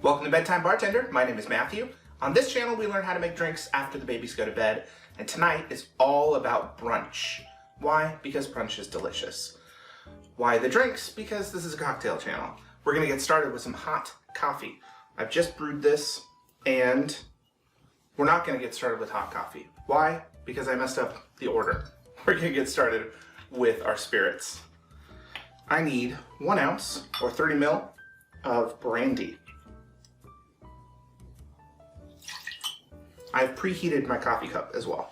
Welcome to Bedtime Bartender. My name is Matthew. On this channel, we learn how to make drinks after the babies go to bed, and tonight is all about brunch. Why? Because brunch is delicious. Why the drinks? Because this is a cocktail channel. We're gonna get started with some hot coffee. I've just brewed this, and we're not gonna get started with hot coffee. Why? Because I messed up the order. We're gonna get started with our spirits. I need 1 ounce or 30 ml of brandy. I've preheated my coffee cup as well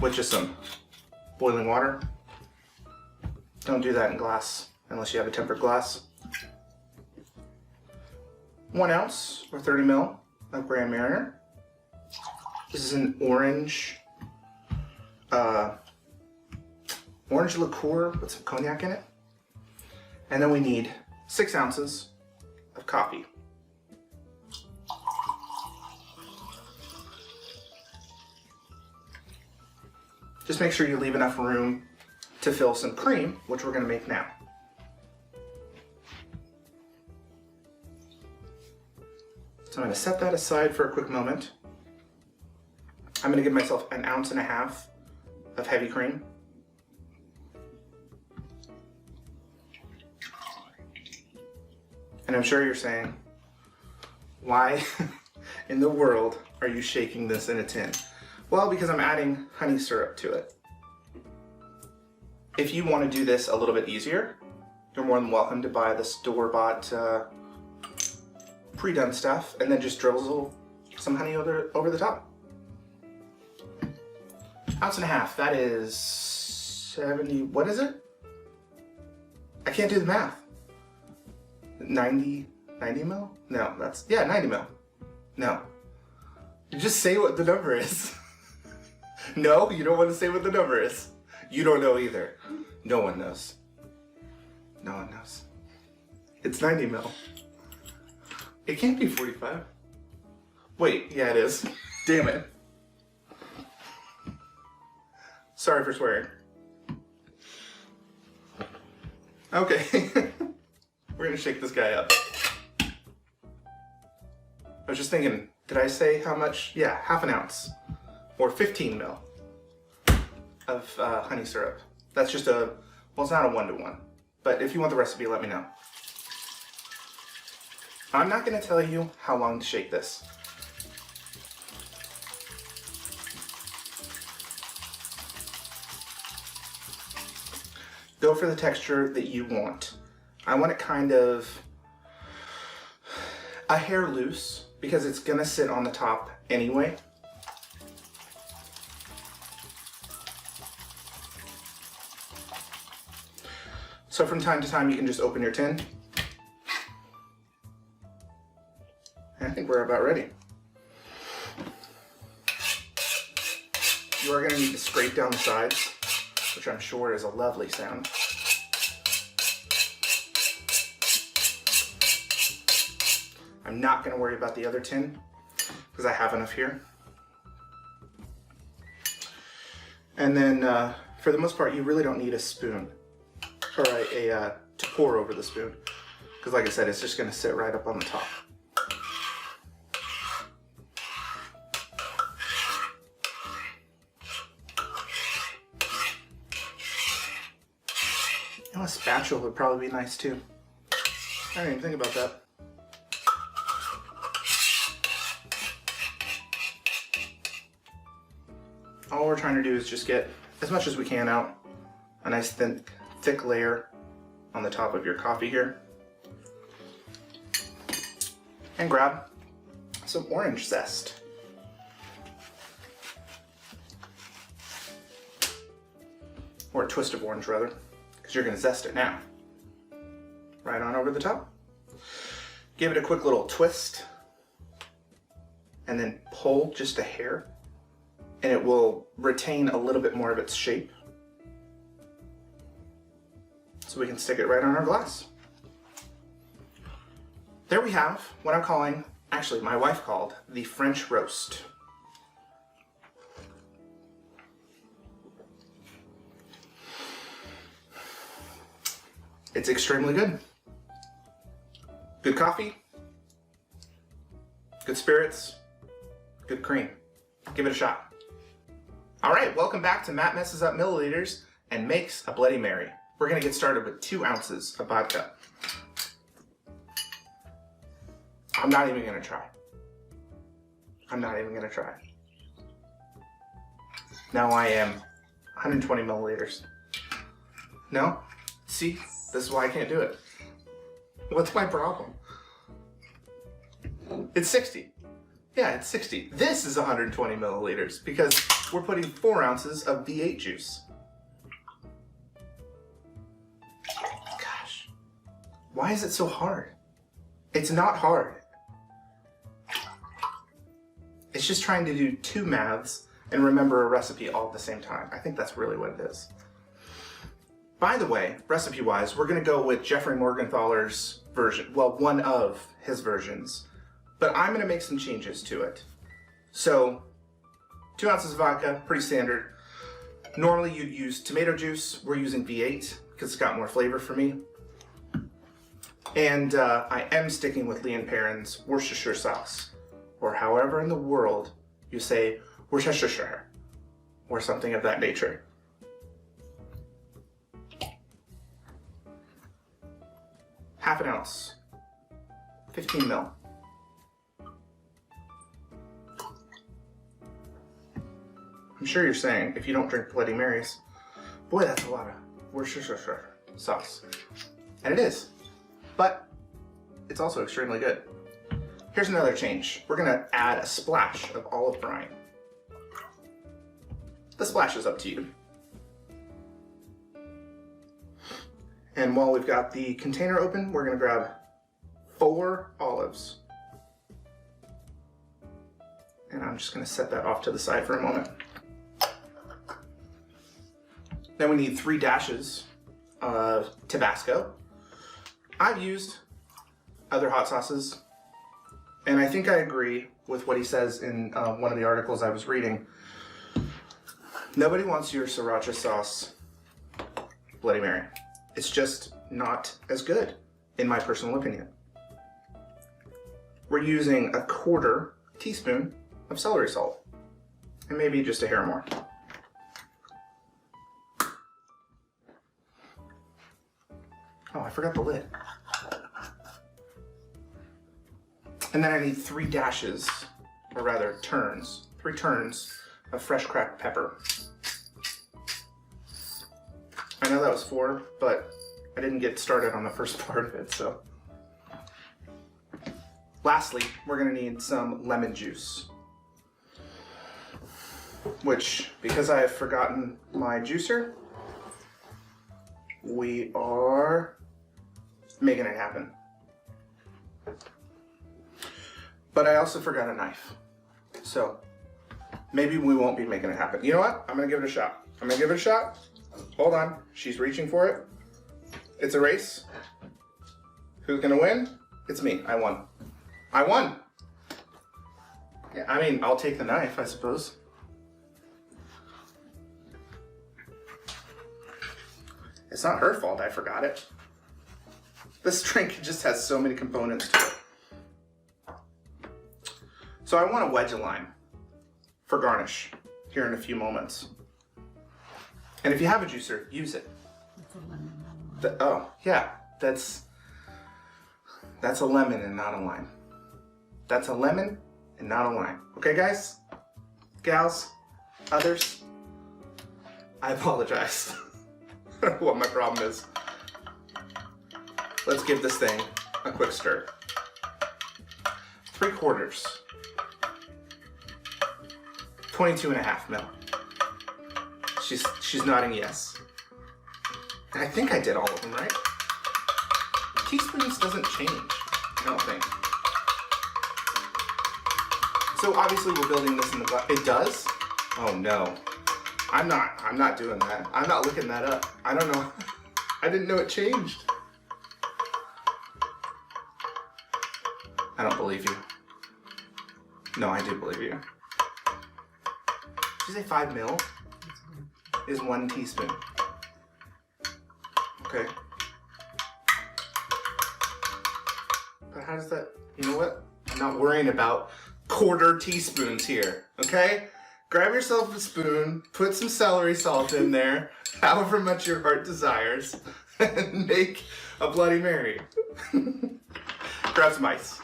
with just some boiling water. Don't do that in glass unless you have a tempered glass. 1 ounce or 30 ml of Grand Marnier. This is an orange liqueur with some cognac in it. And then we need 6 ounces of coffee. Just make sure you leave enough room to fill some cream, which we're going to make now. So I'm going to set that aside for a quick moment. I'm going to give myself 1.5 ounces of heavy cream. And I'm sure you're saying, why in the world are you shaking this in a tin? Well, because I'm adding honey syrup to it. If you want to do this a little bit easier, you're more than welcome to buy the store-bought pre-done stuff and then just drizzle some honey over the top. 1.5 ounces, that is 70, what is it? I can't do the math. 90 ml? No, that's, yeah, 90 ml. No. You just say what the number is. No, you don't want to say what the number is. You don't know either. No one knows. No one knows. It's 90 ml. It can't be 45. Wait, yeah it is. Damn it. Sorry for swearing. Okay. We're gonna shake this guy up. I was just thinking, did I say how much? Yeah, 1/2 ounce. Or 15 ml of honey syrup. That's just well, it's not a 1-to-1. But if you want the recipe, let me know. I'm not gonna tell you how long to shake this. Go for the texture that you want. I want it kind of a hair loose because it's gonna sit on the top anyway. So from time to time you can just open your tin. And I think we're about ready. You are gonna need to scrape down the sides, which I'm sure is a lovely sound. I'm not going to worry about the other tin because I have enough here. And then for the most part, you really don't need a spoon or to pour over the spoon because like I said, it's just going to sit right up on the top. You know, a spatula would probably be nice too. I didn't even think about that. All we're trying to do is just get as much as we can out. A nice thick layer on the top of your coffee here. And grab some orange zest. Or a twist of orange rather, because you're going to zest it now. Right on over the top. Give it a quick little twist. And then pull just a hair. And it will retain a little bit more of its shape. So we can stick it right on our glass. There we have what I'm calling, actually my wife called, the French roast. It's extremely good. Good coffee, good spirits, good cream. Give it a shot. All right, welcome back to Matt Messes Up Milliliters and Makes a Bloody Mary. We're gonna get started with 2 ounces of vodka. I'm not even gonna try. I'm not even gonna try. Now I am 120 milliliters. No? See, this is why I can't do it. What's my problem? It's 60. Yeah, it's 60. This is 120 milliliters because we're putting 4 ounces of V8 juice. Gosh, why is it so hard? It's not hard. It's just trying to do 2 maths and remember a recipe all at the same time. I think that's really what it is. By the way, recipe-wise, we're gonna go with Jeffrey Morgenthaler's version. Well, one of his versions. But I'm gonna make some changes to it. So, 2 ounces of vodka, pretty standard. Normally you'd use tomato juice. We're using V8 because it's got more flavor for me. And I am sticking with Leon Perrin's Worcestershire sauce, or however in the world you say Worcestershire, or something of that nature. Half an ounce, 15 mil. I'm sure you're saying, if you don't drink Bloody Marys, boy, that's a lot of Worcestershire sauce. And it is, but it's also extremely good. Here's another change. We're gonna add a splash of olive brine. The splash is up to you. And while we've got the container open, we're gonna grab 4 olives. And I'm just gonna set that off to the side for a moment. Then we need 3 dashes of Tabasco. I've used other hot sauces, and I think I agree with what he says in one of the articles I was reading. Nobody wants your sriracha sauce Bloody Mary. It's just not as good, in my personal opinion. We're using a 1/4 teaspoon of celery salt, and maybe just a hair more. Oh, I forgot the lid. And then I need 3 dashes, or rather turns, 3 turns of fresh cracked pepper. I know that was 4, but I didn't get started on the first part of it, so. Lastly, we're gonna need some lemon juice, which, because I have forgotten my juicer, we are making it happen. But I also forgot a knife, so maybe we won't be making it happen. You know what? I'm gonna give it a shot. I'm gonna give it a shot. Hold on, she's reaching for it. It's a race. Who's gonna win? It's me, I won. I won! Yeah, I mean, I'll take the knife, I suppose. It's not her fault I forgot it. This drink just has so many components to it. So I want a wedge a lime for garnish here in a few moments. And if you have a juicer, use it. It's a lemon. Oh, yeah, that's a lemon and not a lime. That's a lemon and not a lime. Okay, guys? Gals? Others? I apologize. I don't know what my problem is. Let's give this thing a quick stir. 3/4. 22.5 mil. She's nodding yes. And I think I did all of them, right? Teaspoons doesn't change, I don't think. So obviously we're building this in the glass. It does? Oh no. I'm not doing that. I'm not looking that up. I don't know. I didn't know it changed. I don't believe you. No, I do believe you. Did you say 5 mil? Is 1 teaspoon. Okay. But how does that, you know what? I'm not worrying about quarter teaspoons here, okay? Grab yourself a spoon, put some celery salt in there, however much your heart desires, and make a Bloody Mary. Grab some ice.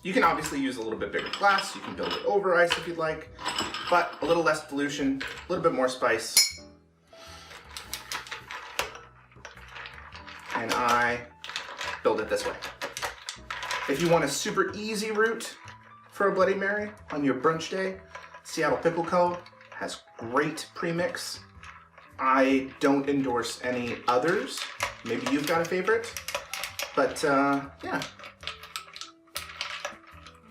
You can obviously use a little bit bigger glass. You can build it over ice if you'd like, but a little less dilution, a little bit more spice. And I build it this way. If you want a super easy route for a Bloody Mary on your brunch day, Seattle Pickle Co. has great premix. I don't endorse any others. Maybe you've got a favorite, but yeah.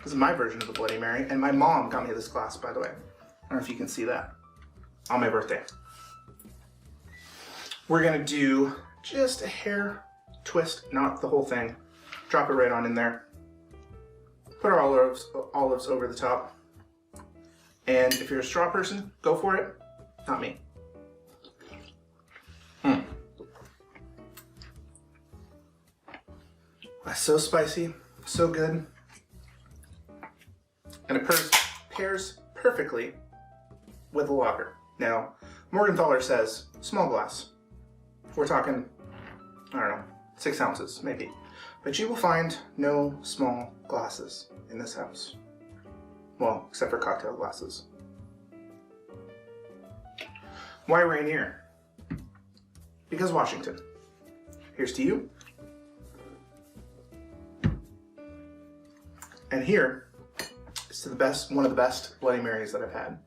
This is my version of the Bloody Mary, and my mom got me this glass, by the way. I don't know if you can see that. On my birthday. We're gonna do just a hair twist, not the whole thing. Drop it right on in there. Put our olives over the top. And if you're a straw person, go for it. Not me. That's so spicy, so good. And it pairs perfectly with a lager. Now, Morgenthaler says small glass. We're talking, I don't know, 6 ounces maybe. But you will find no small glasses in this house. Well, except for cocktail glasses. Why Rainier? Because Washington. Here's to you. And here is to the best, one of the best Bloody Marys that I've had.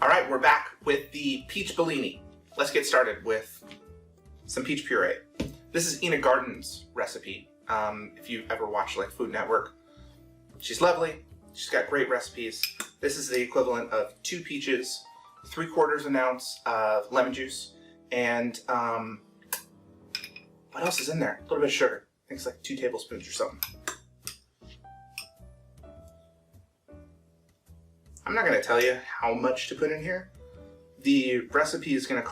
All right, we're back with the peach Bellini. Let's get started with some peach puree. This is Ina Garten's recipe. If you've ever watched like Food Network, she's lovely. She's got great recipes. This is the equivalent of 2 peaches, 3/4 an ounce of lemon juice, and what else is in there? A little bit of sugar. I think it's like 2 tablespoons or something. I'm not going to tell you how much to put in here. The recipe is going to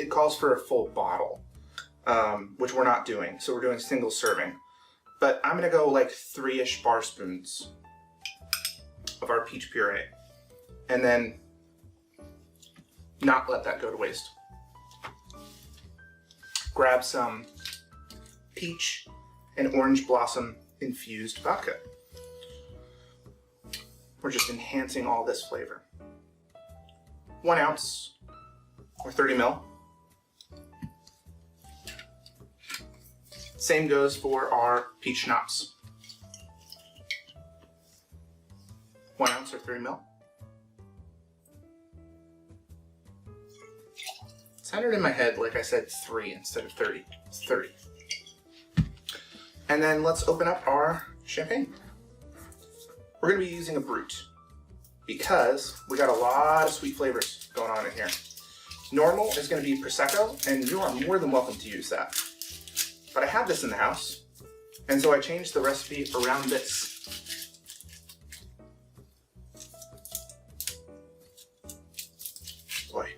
calls for a full bottle, which we're not doing. So we're doing single serving. But I'm going to go like 3-ish bar spoons of our peach puree. And then not let that go to waste. Grab some peach and orange blossom infused vodka. We're just enhancing all this flavor. 1 ounce or 30 ml. Same goes for our peach schnapps. 1 ounce or 30 ml. It sounded in my head like I said 3 instead of 30. It's 30. And then let's open up our champagne. We're going to be using a Brut because we got a lot of sweet flavors going on in here. Normal is going to be Prosecco, and you are more than welcome to use that. But I had this in the house, and so I changed the recipe around this. Boy,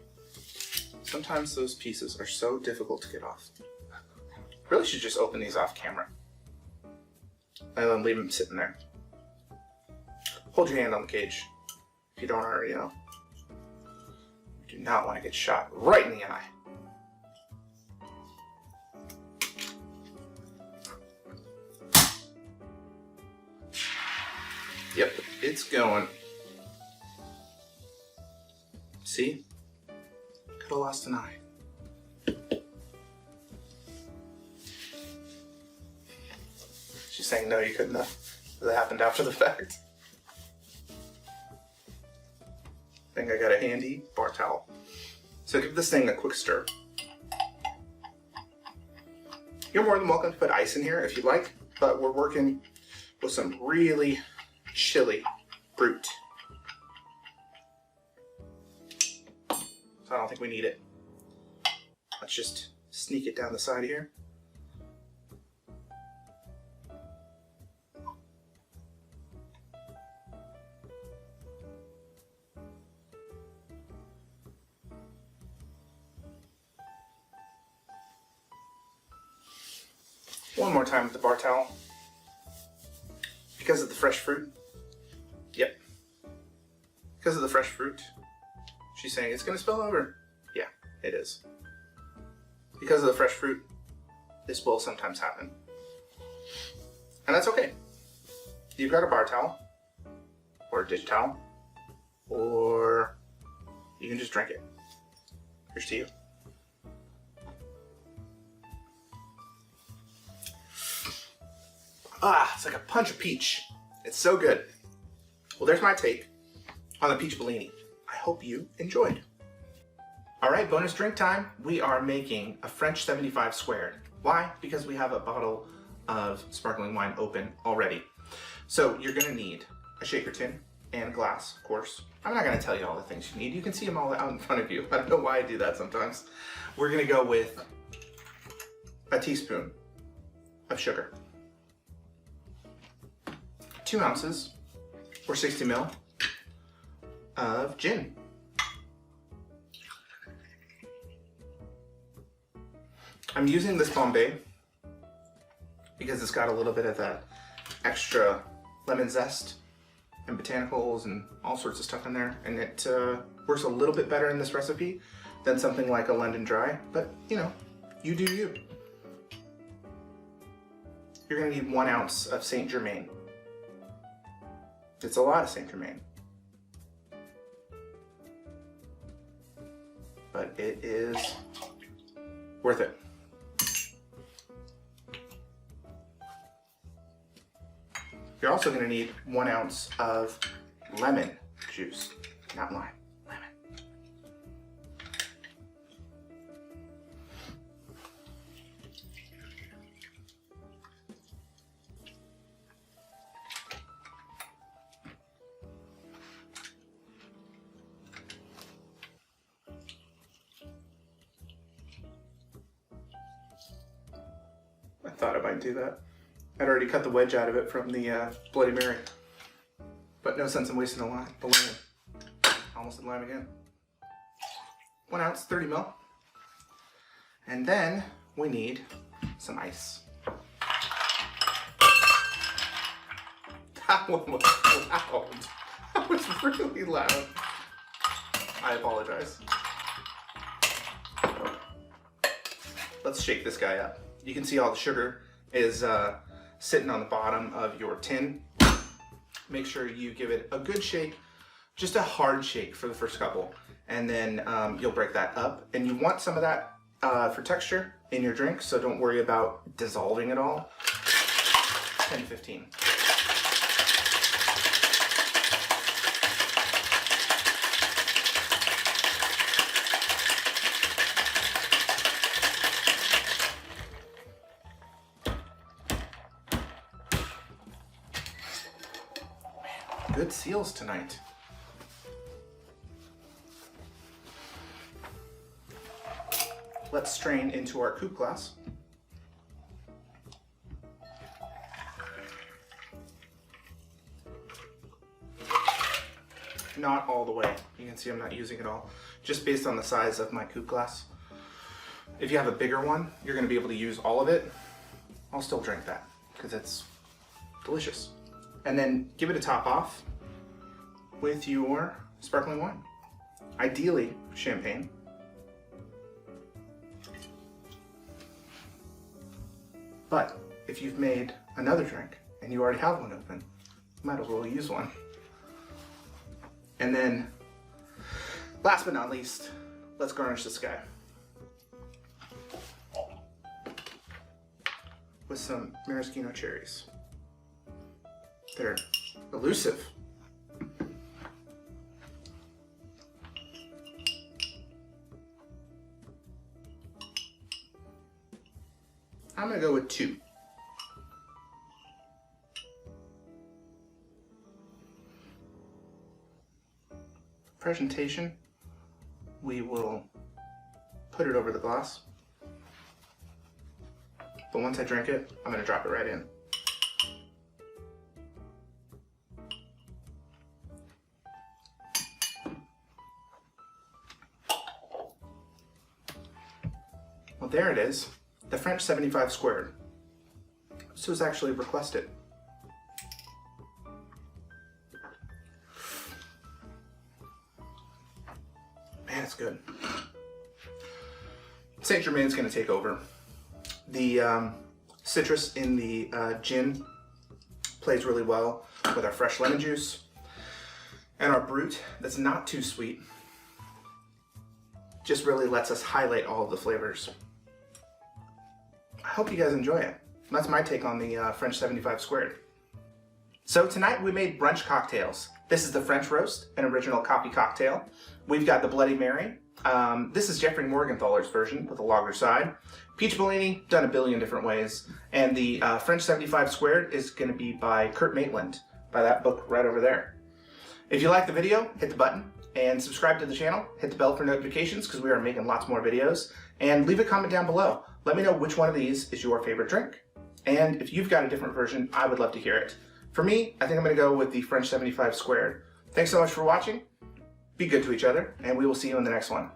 sometimes those pieces are so difficult to get off. Really should just open these off camera and then leave them sitting there. Hold your hand on the cage, if you don't already know. You do not want to get shot right in the eye. Yep, it's going. See? Could have lost an eye. She's saying no, you couldn't have. That happened after the fact. I think I got a handy bar towel. So give this thing a quick stir. You're more than welcome to put ice in here if you'd like, but we're working with some really chilly Brut. So I don't think we need it. Let's just sneak it down the side here. One more time with the bar towel. Because of the fresh fruit. Yep. Because of the fresh fruit. She's saying it's going to spill over. Yeah, it is. Because of the fresh fruit, this will sometimes happen. And that's okay. You've got a bar towel, or a dish towel, or you can just drink it. Here's to you. Ah, it's like a punch of peach. It's so good. Well, there's my take on the peach Bellini. I hope you enjoyed. All right, bonus drink time. We are making a French 75 squared. Why? Because we have a bottle of sparkling wine open already. So you're gonna need a shaker tin and glass, of course. I'm not gonna tell you all the things you need. You can see them all out in front of you. I don't know why I do that sometimes. We're gonna go with a teaspoon of sugar, 2 ounces or 60 ml of gin, I'm using this Bombay because it's got a little bit of that extra lemon zest and botanicals and all sorts of stuff in there, and it works a little bit better in this recipe than something like a London Dry, but you know, you do you. You're gonna need 1 ounce of Saint Germain. It's a lot of Saint Germain, but it is worth it. You're also going to need 1 ounce of lemon juice, not lime, lemon. I thought I might do that. I'd already cut the wedge out of it from the Bloody Mary, but no sense in wasting the lemon. Almost did lime again. 1 ounce, 30 ml. And then we need some ice. That one was loud. That was really loud. I apologize. Let's shake this guy up. You can see all the sugar is sitting on the bottom of your tin. Make sure you give it a good shake, just a hard shake for the first couple, and then you'll break that up. And you want some of that for texture in your drink, so don't worry about dissolving it all. 10 to 15. Good seals tonight. Let's strain into our coupe glass. Not all the way. You can see I'm not using it all, just based on the size of my coupe glass. If you have a bigger one, you're going to be able to use all of it. I'll still drink that because it's delicious. And then give it a top off with your sparkling wine. Ideally, champagne. But if you've made another drink and you already have one open, you might as well use one. And then, last but not least, let's garnish this guy with some maraschino cherries. They're elusive. I'm gonna go with 2. Presentation, we will put it over the glass. But once I drink it, I'm gonna drop it right in. Well, there it is, the French 75 squared. This was actually requested. Man, it's good. Saint Germain's gonna take over. The citrus in the gin plays really well with our fresh lemon juice. And our Brut, that's not too sweet, just really lets us highlight all of the flavors. I hope you guys enjoy it. That's my take on the French 75 squared. So tonight we made brunch cocktails. This is the French roast, an original coffee cocktail. We've got the Bloody Mary. This is Jeffrey Morgenthaler's version with a lager side. Peach Bellini, done a billion different ways. And the French 75 squared is going to be by Kurt Maitland, by that book right over there. If you like the video, hit the button and subscribe to the channel. Hit the bell for notifications because we are making lots more videos. And leave a comment down below. Let me know which one of these is your favorite drink. And if you've got a different version, I would love to hear it. For me, I think I'm going to go with the French 75 squared. Thanks so much for watching. Be good to each other, and we will see you in the next one.